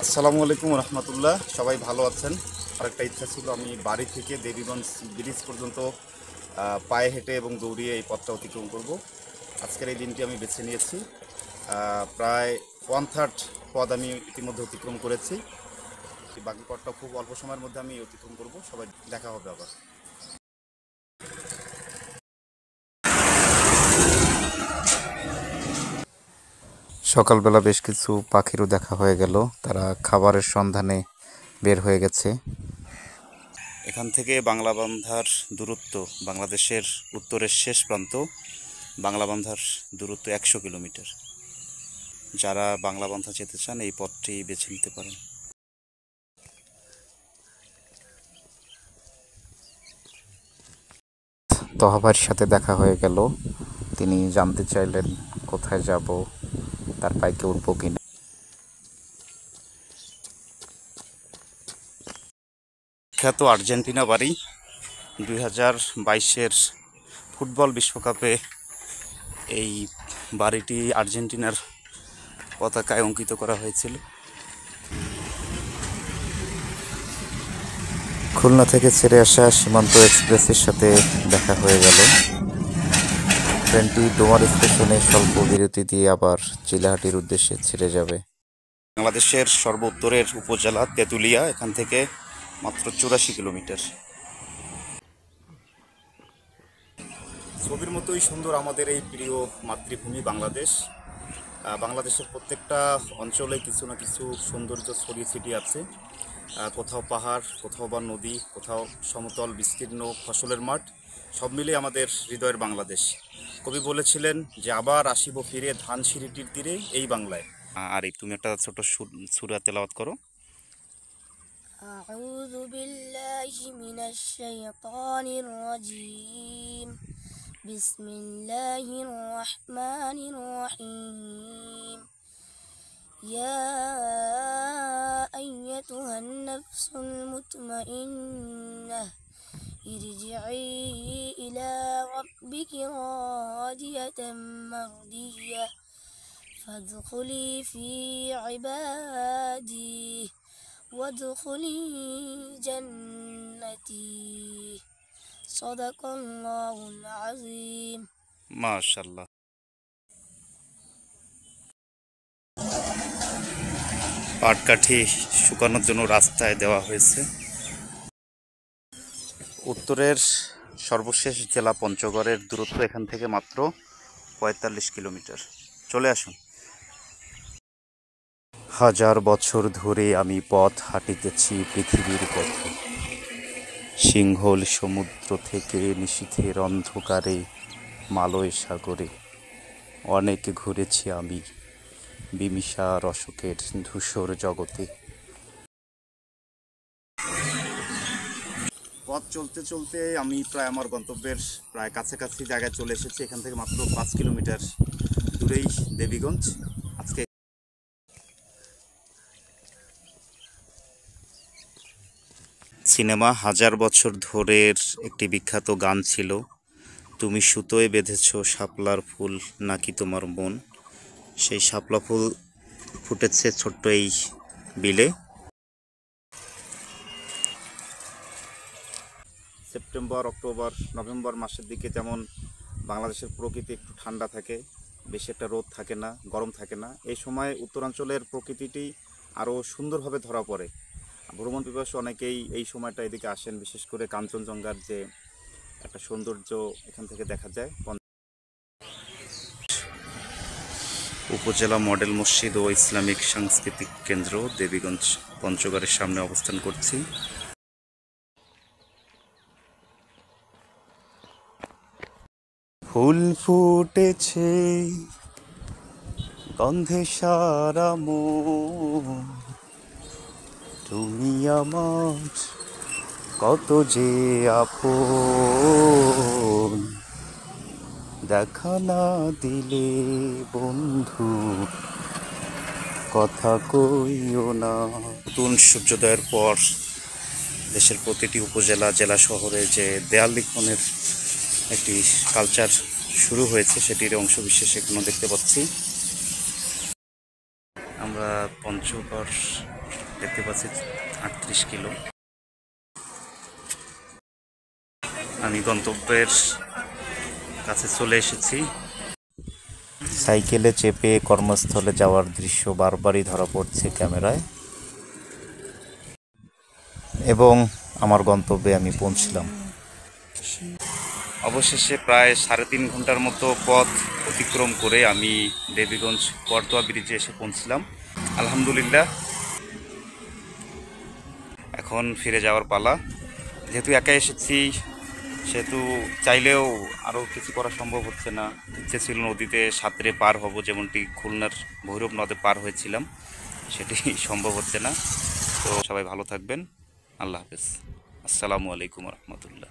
আসসালামু আলাইকুম রহমতুল্লাহ। সবাই ভালো আছেন? আরেকটা ইচ্ছা ছিল, আমি বাড়ি থেকে দেবীগঞ্জ ব্রিজ পর্যন্ত পায়ে হেঁটে এবং দৌড়িয়ে এই পথটা অতিক্রম করব। আজকের এই দিনটি আমি বেছে নিয়েছি। প্রায় 1/3 পথ আমি ইতিমধ্যে অতিক্রম করেছি। বাকি পথটা খুব অল্প সময়ের মধ্যে আমি অতিক্রম করব। সবাই দেখা হবে আবার। সকালবেলা বেশ কিছু পাখিরও দেখা হয়ে গেল, তারা খাবারের সন্ধানে বের হয়ে গেছে। এখান থেকে বাংলাবান্ধার দূরত্ব, বাংলাদেশের উত্তরের শেষ প্রান্ত বাংলাবান্ধার দূরত্ব 100 কিলোমিটার। যারা বাংলাবান্ধা যেতে চান এই পথটি বেছে নিতে পারেন। তহাবাইয়ের সাথে দেখা হয়ে গেল। তিনি জানতে চাইলেন কোথায় যাব, তার বাইকে উঠবো কিনা। বিখ্যাত আর্জেন্টিনা বাড়ি। 2022-এর ফুটবল বিশ্বকাপে এই বাড়িটি আর্জেন্টিনার পতাকায় অঙ্কিত করা হয়েছিল। খুলনা থেকে ছেড়ে আসা সীমান্ত এক্সপ্রেসের সাথে দেখা হয়ে গেল। ট্রেনটি ডোমার স্টেশনে স্বল্প বিরতি দিয়ে আবার চিলাহাটির উদ্দেশ্যে ছেড়ে যাবে। বাংলাদেশের সর্ব উত্তরের উপজেলা তেঁতুলিয়া, এখান থেকে মাত্র 84 কিলোমিটার। ছবির মতোই সুন্দর আমাদের এই প্রিয় মাতৃভূমি বাংলাদেশ। বাংলাদেশের প্রত্যেকটা অঞ্চলে কিছু না কিছু সৌন্দর্য ছড়িয়ে ছিটিয়ে আছে। কোথাও পাহাড়, কোথাও বা নদী, কোথাও সমতল বিস্তীর্ণ ফসলের মাঠ, সব মিলে আমাদের হৃদয়ের বাংলাদেশ। কবি বলেছিলেন যে আবার আসিব ফিরে ধানসিঁড়িটির তীরে এই বাংলায়। আর এই তুমি একটা ছোট সূরা তেলাওয়াত করো। أعوذ بالله من الشيطان الرجيم بسم الله الرحمن الرحيم يا أيتها النفس المطمئنة ارجعي إلى ربك راضية مرضية فادخلي في عبادي وادخلي جنتي صدق الله العظيم মাশাআল্লাহ। পাটকাঠি শুকানোর জন্য রাস্তায় দেওয়া হয়েছে। উত্তরের সর্বশেষ জেলা পঞ্চগড়ের দূরত্ব এখান থেকে মাত্র 45 কিলোমিটার। চলে আসুন। হাজার বছর ধরে আমি পথ হাঁটিতেছি পৃথিবীর পথে, সিংহল সমুদ্র থেকে নিশীথের অন্ধকারে মালয় সাগরে অনেক ঘুরেছি আমি বিমিষার অশোকের ধূসর জগতে। পথ চলতে চলতে আমি প্রায় আমার গন্তব্যের প্রায় কাছাকাছি জায়গায় চলে এসেছি। এখান থেকে মাত্র 5 কিলোমিটার দূরেই দেবীগঞ্জ। আজকে সিনেমা হাজার বছর ধরের একটি বিখ্যাত গান ছিল, তুমি সুতোয় বেঁধেছ শাপলার ফুল নাকি তোমার মন। সেই শাপলা ফুল ফুটেছে ছোট্ট এই বিলে। সেপ্টেম্বর, অক্টোবর, নভেম্বর মাসের দিকে যেমন বাংলাদেশের প্রকৃতি একটু ঠান্ডা থাকে, বেশি একটা রোদ থাকে না, গরম থাকে না। এই সময় উত্তরাঞ্চলের প্রকৃতিটি আরও সুন্দরভাবে ধরা পড়ে। ভ্রমণ পিপাসু অনেকেই এই সময়টা এদিকে আসেন, বিশেষ করে কাঞ্চনজঙ্ঘার যে একটা সৌন্দর্য এখান থেকে দেখা যায়। উপজেলা মডেল মসজিদ ও ইসলামিক সাংস্কৃতিক কেন্দ্র দেবীগঞ্জ পঞ্চগড়ের সামনে অবস্থান করছি। ফুল ফুটেছে গন্ধে সারা মন, তুমি আমার কত যে আপন, দেখা না দিলে বন্ধু কথা কইও না। নতুন সূর্যোদয়ের পর দেশের প্রতিটি উপজেলা, জেলা, শহরে যে দেয়াল লিখনের একটি কালচার শুরু হয়েছে, সেটির অংশবিশেষ এখনো দেখতে পাচ্ছি। আমরা পঞ্চগড় দেখতে পাচ্ছি 38 কিলো। আমি গন্তব্যের কাছে চলে এসেছি। সাইকেলে চেপে কর্মস্থলে যাওয়ার দৃশ্য বারবারই ধরা পড়ছে ক্যামেরায়, এবং আমার গন্তব্যে আমি পৌঁছলাম। অবশেষে প্রায় 3.5 ঘন্টার মতো পথ অতিক্রম করে আমি দেবীগঞ্জ করতোয়া ব্রিজে এসে পৌঁছলাম। আলহামদুলিল্লাহ, এখন ফিরে যাওয়ার পালা। যেহেতু একা এসেছি সেহেতু চাইলেও আরও কিছু করা সম্ভব হচ্ছে না। ইচ্ছে ছিল নদীতে সাঁতরে পার হব, যেমনটি খুলনার ভৈরব নদে পার হয়েছিলাম, সেটি সম্ভব হচ্ছে না। তো সবাই ভালো থাকবেন। আল্লাহ হাফেজ। আসসালামু আলাইকুম রহমতুল্লাহ।